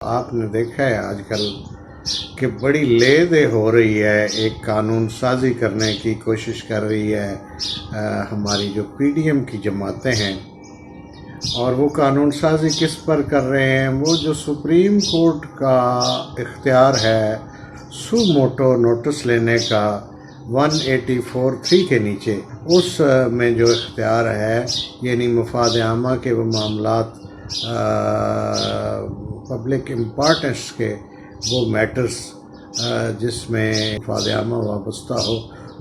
آپ نے دیکھا ہے آج کل کہ بڑی لے دے ہو رہی ہے، ایک قانون سازی کرنے کی کوشش کر رہی ہے ہماری جو پی ڈی ایم کی جماعتیں ہیں، اور وہ قانون سازی کس پر کر رہے ہیں؟ وہ جو سپریم کورٹ کا اختیار ہے سو موٹو نوٹس لینے کا 184(3) کے نیچے، اس میں جو اختیار ہے، یعنی مفاد عامہ کے وہ معاملات، پبلک امپارٹنس کے وہ میٹرز جس میں مفاد عامہ وابستہ ہو،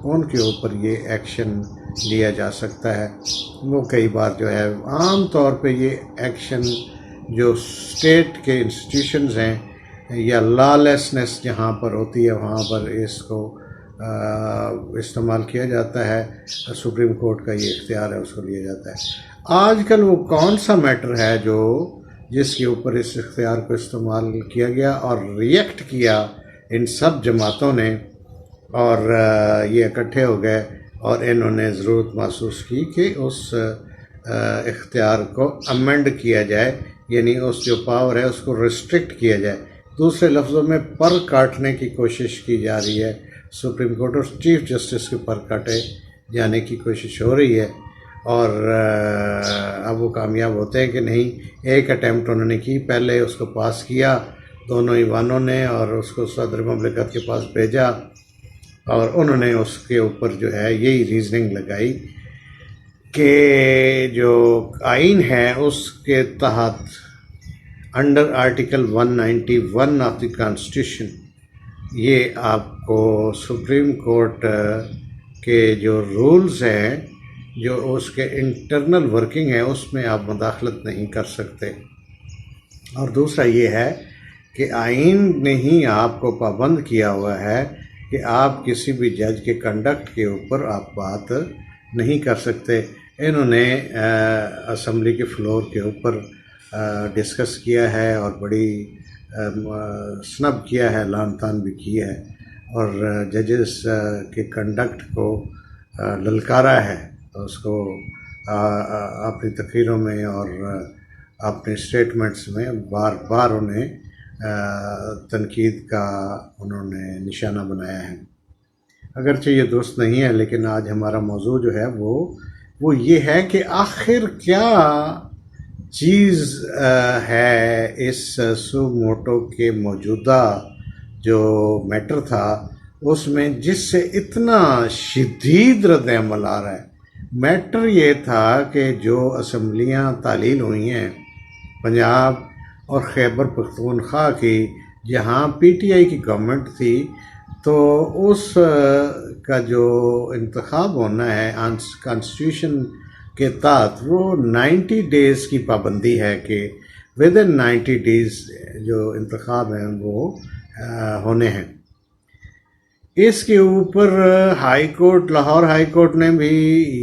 ان کے اوپر یہ ایکشن لیا جا سکتا ہے۔ وہ کئی بار جو ہے عام طور پہ یہ ایکشن جو اسٹیٹ کے انسٹیٹیوشنز ہیں یا لا لیسنس جہاں پر ہوتی ہے وہاں پر اس کو استعمال کیا جاتا ہے، سپریم کورٹ کا یہ اختیار ہے، اس کو لیا جاتا ہے۔ آج کل وہ کون سا میٹر ہے جس کے اوپر اس اختیار کو استعمال کیا گیا اور ریئیکٹ کیا ان سب جماعتوں نے، اور یہ اکٹھے ہو گئے اور انہوں نے ضرورت محسوس کی کہ اس اختیار کو امینڈ کیا جائے، یعنی اس جو پاور ہے اس کو ریسٹرکٹ کیا جائے۔ دوسرے لفظوں میں پر کاٹنے کی کوشش کی جا رہی ہے، سپریم کورٹ اور چیف جسٹس کے پر کاٹے جانے کی کوشش ہو رہی ہے، اور اب وہ کامیاب ہوتے ہیں کہ نہیں۔ ایک اٹیمپٹ انہوں نے کی، پہلے اس کو پاس کیا دونوں ایوانوں نے اور اس کو صدر مملکت کے پاس بھیجا، اور انہوں نے اس کے اوپر جو ہے یہی ریزننگ لگائی کہ جو آئین ہے اس کے تحت under article 191 of the constitution, یہ آپ کو سپریم کورٹ کے جو رولز ہیں، جو اس کے انٹرنل ورکنگ ہے، اس میں آپ مداخلت نہیں کر سکتے۔ اور دوسرا یہ ہے کہ آئین نے ہی آپ کو پابند کیا ہوا ہے کہ آپ کسی بھی جج کے کنڈکٹ کے اوپر آپ بات نہیں کر سکتے۔ انہوں نے اسمبلی کے فلور کے اوپر ڈسکس کیا ہے اور بڑی سنب کیا ہے، لان تان بھی کی ہے، اور ججز کے کنڈکٹ کو للکارا ہے، اس کو اپنی تقریروں میں اور اپنے اسٹیٹمنٹس میں بار بار انہیں تنقید کا انہوں نے نشانہ بنایا ہے۔ اگرچہ یہ درست نہیں ہے، لیکن آج ہمارا موضوع جو ہے وہ یہ ہے کہ آخر کیا چیز ہے اس سو موٹو کے موجودہ جو میٹر تھا اس میں، جس سے اتنا شدید رد عمل آ رہا ہے۔ میٹر یہ تھا کہ جو اسمبلیاں تعلیل ہوئی ہیں پنجاب اور خیبر پختونخوا کی، جہاں پی ٹی آئی کی گورنمنٹ تھی، تو اس کا جو انتخاب ہونا ہے کانسٹیٹیوشن کے تحت، وہ 90 ڈیز کی پابندی ہے کہ ود ان 90 ڈیز جو انتخاب ہیں وہ ہونے ہیں۔ اس کے اوپر high court, Lahore high court نے بھی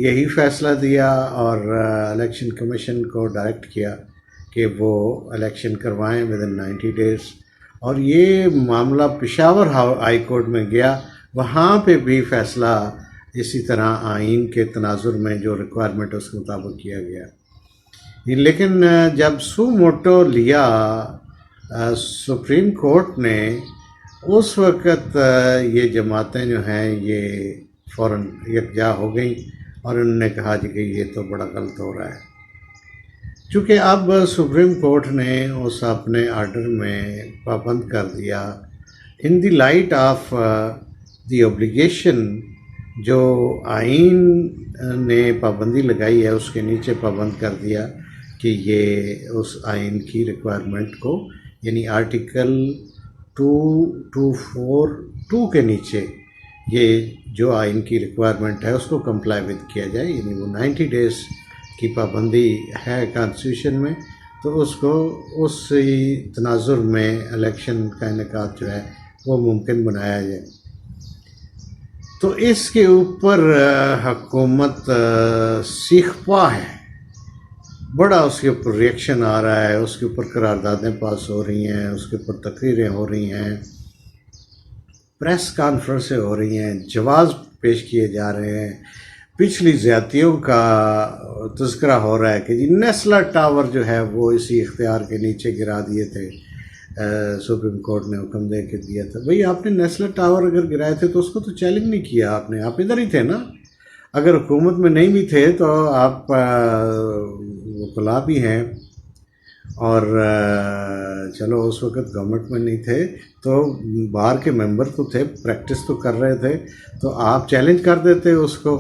یہی فیصلہ دیا اور الیکشن کمیشن کو ڈائریکٹ کیا کہ وہ الیکشن کروائیں ود ان 90 ڈیز، اور یہ معاملہ پشاور ہائی کورٹ میں گیا، وہاں پہ بھی فیصلہ اسی طرح آئین کے تناظر میں جو ریکوائرمنٹ اس کے مطابق کیا گیا۔ لیکن جب سو موٹو لیا سپریم کورٹ نے، اس وقت یہ جماعتیں جو ہیں یہ فوراً یکجا ہو گئیں اور انہوں نے کہا کہ یہ تو بڑا غلط ہو رہا ہے۔ چونکہ اب سپریم کورٹ نے اس اپنے آرڈر میں پابند کر دیا، in the light of the obligation, جو آئین نے پابندی لگائی ہے اس کے نیچے پابند کر دیا کہ یہ اس آئین کی ریکوائرمنٹ کو، یعنی آرٹیکل 2242 کے نیچے یہ جو آئین کی ریکوائرمنٹ ہے اس کو کمپلائی ود کیا جائے، یعنی وہ 90 ڈیز کی پابندی ہے کانسٹیٹیوشن میں، تو اس کو اسی تناظر میں الیکشن کا انعقاد جو ہے وہ ممکن بنایا جائے۔ تو اس کے اوپر حکومت سیخ پا ہے، بڑا اس کے اوپر ریئیکشن آ رہا ہے، اس کے اوپر قراردادیں پاس ہو رہی ہیں، اس کے اوپر تقریریں ہو رہی ہیں، پریس کانفرنسیں ہو رہی ہیں، جواز پیش کیے جا رہے ہیں، پچھلی زیادتیوں کا تذکرہ ہو رہا ہے کہ جی نیسلا ٹاور جو ہے وہ اسی اختیار کے نیچے گرا دیے تھے، سپریم کورٹ نے حکم دے کے دیا تھا. بھئی آپ نے نیشنل ٹاور اگر گرائے تھے تو اس کو تو چیلنج نہیں کیا آپ نے، آپ ادھر ہی تھے نا. اگر حکومت میں نہیں بھی تھے تو آپ وکلاء بھی ہیں، اور چلو اس وقت گورنمنٹ میں نہیں تھے تو بار کے ممبر تو تھے، پریکٹس تو کر رہے تھے، تو آپ چیلنج کر دیتے اس کو.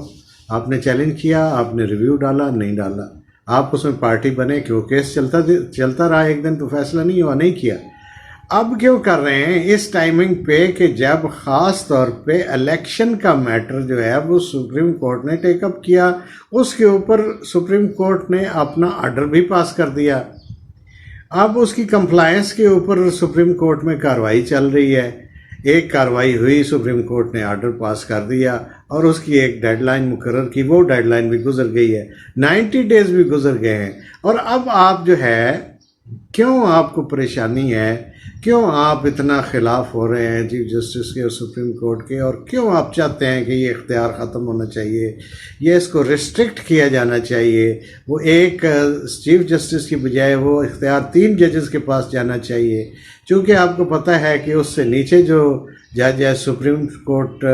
آپ نے چیلنج کیا، آپ نے ریویو ڈالا، نہیں ڈالا. آپ اس میں پارٹی بنے کہ وہ کیس چلتا رہا، ایک دن تو فیصلہ نہیں ہوا، نہیں کیا. اب کیوں کر رہے ہیں اس ٹائمنگ پہ کہ جب خاص طور پہ الیکشن کا میٹر جو ہے وہ سپریم کورٹ نے ٹیک اپ کیا، اس کے اوپر سپریم کورٹ نے اپنا آرڈر بھی پاس کر دیا. اب اس کی کمپلائنس کے اوپر سپریم کورٹ میں کارروائی چل رہی ہے. ایک کارروائی ہوئی، سپریم کورٹ نے آرڈر پاس کر دیا اور اس کی ایک ڈیڈ لائن مقرر کی، وہ ڈیڈ لائن بھی گزر گئی ہے، 90 ڈیز بھی گزر گئے ہیں. اور اب آپ جو ہے، کیوں آپ کو پریشانی ہے، کیوں آپ اتنا خلاف ہو رہے ہیں چیف جسٹس کے اور سپریم کورٹ کے، اور کیوں آپ چاہتے ہیں کہ یہ اختیار ختم ہونا چاہیے، یہ اس کو ریسٹرکٹ کیا جانا چاہیے، وہ ایک چیف جسٹس کی بجائے وہ اختیار 3 ججز کے پاس جانا چاہیے. چونکہ آپ کو پتہ ہے کہ اس سے نیچے جو جج ہے، سپریم کورٹ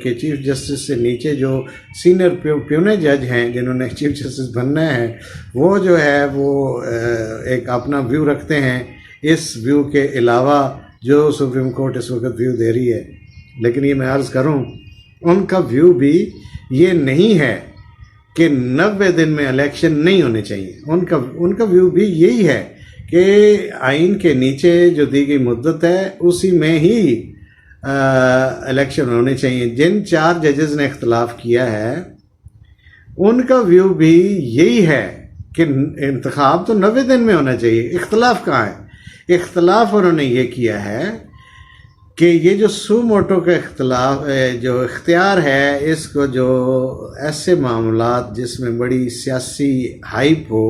کے چیف جسٹس سے نیچے جو سینئر پیونے جج ہیں جنہوں نے چیف جسٹس بننا ہے، وہ جو ہے وہ ایک اپنا ویو رکھتے ہیں اس ویو کے علاوہ جو سپریم کورٹ اس وقت ویو دے رہی ہے. لیکن یہ میں عرض کروں، ان کا ویو بھی یہ نہیں ہے کہ 90 دن میں الیکشن نہیں ہونے چاہیے. ان کا ویو بھی یہی ہے کہ آئین کے نیچے جو دی گئی مدت ہے اسی میں ہی الیکشن ہونے چاہیے. جن 4 ججز نے اختلاف کیا ہے ان کا ویو بھی یہی ہے کہ انتخاب تو 90 دن میں ہونا چاہیے. اختلاف کہاں ہے؟ اختلاف انہوں نے یہ کیا ہے کہ یہ جو سو موٹو کا اختلاف جو اختیار ہے، اس کو جو ایسے معاملات جس میں بڑی سیاسی ہائپ ہو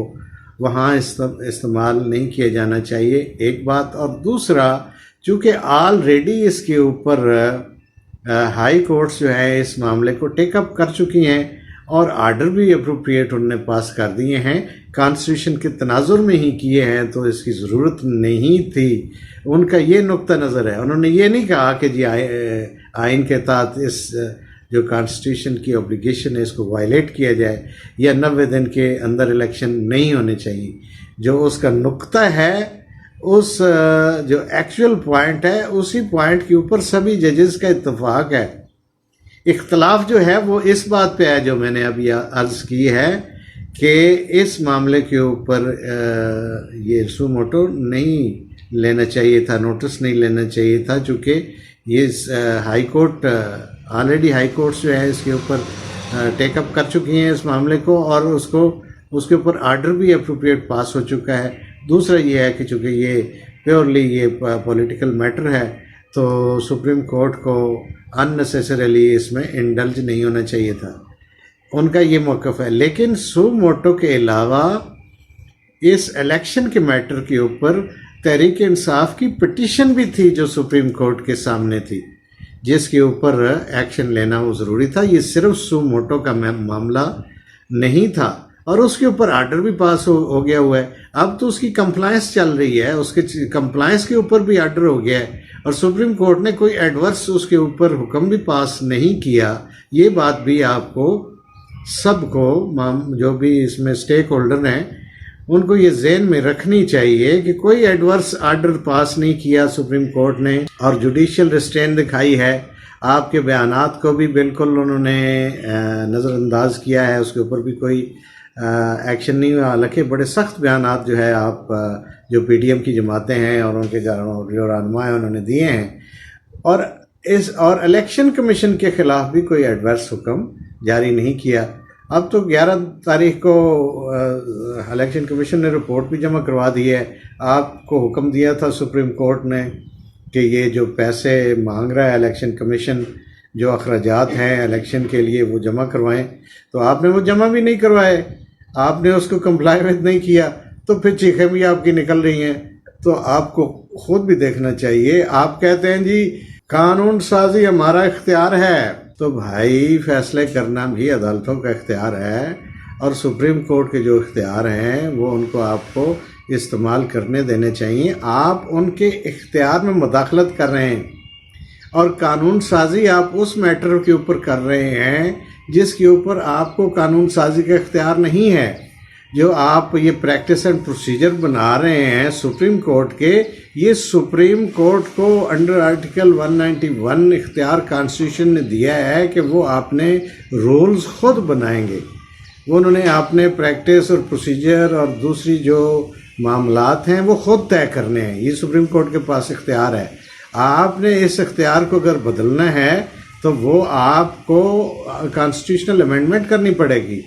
وہاں استعمال نہیں کیا جانا چاہیے، ایک بات. اور دوسرا، چونکہ آلریڈی اس کے اوپر ہائی کورٹس جو ہے اس معاملے کو ٹیک اپ کر چکی ہیں اور آرڈر بھی اپروپریٹ انہوں نے پاس کر دیے ہیں، کانسٹیٹیوشن کے تناظر میں ہی کیے ہیں، تو اس کی ضرورت نہیں تھی. ان کا یہ نقطہ نظر ہے. انہوں نے یہ نہیں کہا کہ جی آئین کے تحت اس جو کانسٹیٹیوشن کی اوبلیگیشن ہے اس کو وائلیٹ کیا جائے یا 90 دن کے اندر الیکشن نہیں ہونے چاہیے. جو اس کا نقطہ ہے، اس جو ایکچوئل پوائنٹ ہے، اسی پوائنٹ کے اوپر سبھی ججز کا اتفاق ہے. اختلاف جو ہے وہ اس بات پہ ہے جو میں نے ابھی عرض کی ہے کہ اس معاملے کے اوپر یہ سو موٹو نہیں لینا چاہیے تھا، نوٹس نہیں لینا چاہیے تھا، چونکہ یہ high court already high courts جو ہے اس کے اوپر ٹیک اپ کر چکی ہیں اس معاملے کو، اور اس کے اوپر آرڈر بھی اپروپریٹ پاس ہو چکا ہے. دوسرا یہ ہے کہ چونکہ یہ پیورلی یہ پولیٹیکل میٹر ہے تو سپریم کورٹ کو اننیسیسریلی اس میں انڈلج نہیں ہونا چاہیے تھا. ان کا یہ موقف ہے. لیکن سو موٹو کے علاوہ اس الیکشن کے میٹر کے اوپر تحریک انصاف کی پٹیشن بھی تھی جو سپریم کورٹ کے سامنے تھی، جس کے اوپر ایکشن لینا وہ ضروری تھا. یہ صرف سو موٹو کا معاملہ نہیں تھا، اور اس کے اوپر آرڈر بھی پاس ہو گیا ہوا ہے. اب تو اس کی کمپلائنس چل رہی ہے، اس کے کمپلائنس کے اوپر بھی آرڈر ہو گیا ہے، اور سپریم کورٹ نے کوئی ایڈورس اس کے اوپر حکم بھی پاس نہیں کیا. یہ بات بھی آپ کو سب کو جو بھی اس میں سٹیک ہولڈر ہیں ان کو یہ ذہن میں رکھنی چاہیے کہ کوئی ایڈورس آرڈر پاس نہیں کیا سپریم کورٹ نے، اور جوڈیشل ریسٹرین دکھائی ہے. آپ کے بیانات کو بھی بالکل انہوں نے نظر انداز کیا ہے، اس کے اوپر بھی کوئی ایکشن نہیں ہوا. حالانکہ بڑے سخت بیانات جو ہے آپ جو پی ڈی ایم کی جماعتیں ہیں اور ان کے جو رہنما ہیں انہوں نے دیے ہیں، اور الیکشن کمیشن کے خلاف بھی کوئی ایڈورس حکم جاری نہیں کیا. اب تو 11 تاریخ کو الیکشن کمیشن نے رپورٹ بھی جمع کروا دی ہے. آپ کو حکم دیا تھا سپریم کورٹ نے کہ یہ جو پیسے مانگ رہا ہے الیکشن کمیشن، جو اخراجات ہیں الیکشن کے لیے وہ جمع کروائیں، تو آپ نے وہ جمع بھی نہیں کروائے، آپ نے اس کو کمپلائمنٹ نہیں کیا، تو پھر چیخیں بھی آپ کی نکل رہی ہیں. تو آپ کو خود بھی دیکھنا چاہیے. آپ کہتے ہیں جی قانون سازی ہمارا اختیار ہے، تو بھائی فیصلے کرنا بھی عدالتوں کا اختیار ہے، اور سپریم کورٹ کے جو اختیار ہیں وہ ان کو آپ کو استعمال کرنے دینے چاہیے. آپ ان کے اختیار میں مداخلت کر رہے ہیں اور قانون سازی آپ اس میٹر کے اوپر کر رہے ہیں جس کے اوپر آپ کو قانون سازی کا اختیار نہیں ہے. جو آپ یہ پریکٹس اینڈ پروسیجر بنا رہے ہیں سپریم کورٹ کے، یہ سپریم کورٹ کو انڈر آرٹیکل 191 اختیار کانسٹیٹیوشن نے دیا ہے کہ وہ آپ نے رولز خود بنائیں گے. وہ انہوں نے آپ نے پریکٹس اور پروسیجر اور دوسری جو معاملات ہیں وہ خود طے کرنے ہیں. یہ سپریم کورٹ کے پاس اختیار ہے. آپ نے اس اختیار کو اگر بدلنا ہے تو وہ آپ کو کانسٹیٹیوشنل امینڈمنٹ کرنی پڑے گی.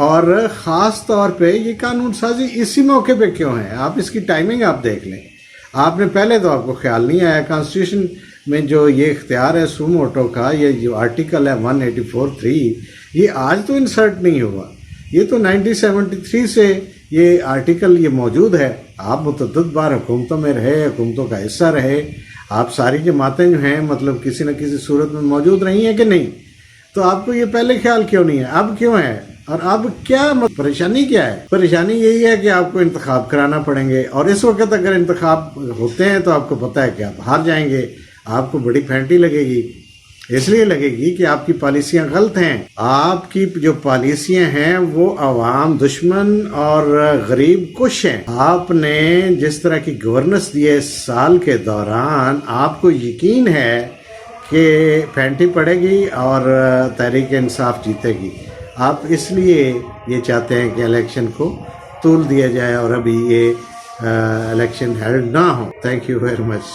اور خاص طور پہ یہ قانون سازی اسی موقع پہ کیوں ہے؟ آپ اس کی ٹائمنگ آپ دیکھ لیں. آپ نے پہلے تو آپ کو خیال نہیں آیا. کانسٹیٹیوشن میں جو یہ اختیار ہے سو موٹو کا، یہ جو آرٹیکل ہے 184(3), یہ آج تو انسرٹ نہیں ہوا. یہ تو 1973 سے یہ آرٹیکل یہ موجود ہے. آپ متعدد بار حکومتوں میں رہے، حکومتوں کا حصہ رہے. آپ ساری جماعتیں جو ہیں مطلب کسی نہ کسی صورت میں موجود رہی ہیں کہ نہیں؟ تو آپ کو یہ پہلے خیال کیوں نہیں ہے؟ اب کیوں ہے؟ اور اب کیا پریشانی کیا ہے؟ پریشانی یہی ہے کہ آپ کو انتخاب کرانا پڑیں گے، اور اس وقت اگر انتخاب ہوتے ہیں تو آپ کو پتہ ہے کہ آپ ہار جائیں گے. آپ کو بڑی پھینٹی لگے گی. اس لیے لگے گی کہ آپ کی پالیسیاں غلط ہیں. آپ کی جو پالیسیاں ہیں وہ عوام دشمن اور غریب کش ہیں. آپ نے جس طرح کی گورننس دی ہے اس سال کے دوران، آپ کو یقین ہے کہ پھینٹی پڑے گی اور تحریک انصاف جیتے گی. آپ اس لیے یہ چاہتے ہیں کہ الیکشن کو طول دیا جائے اور ابھی یہ الیکشن ہیلڈ نہ ہو. Thank you very much.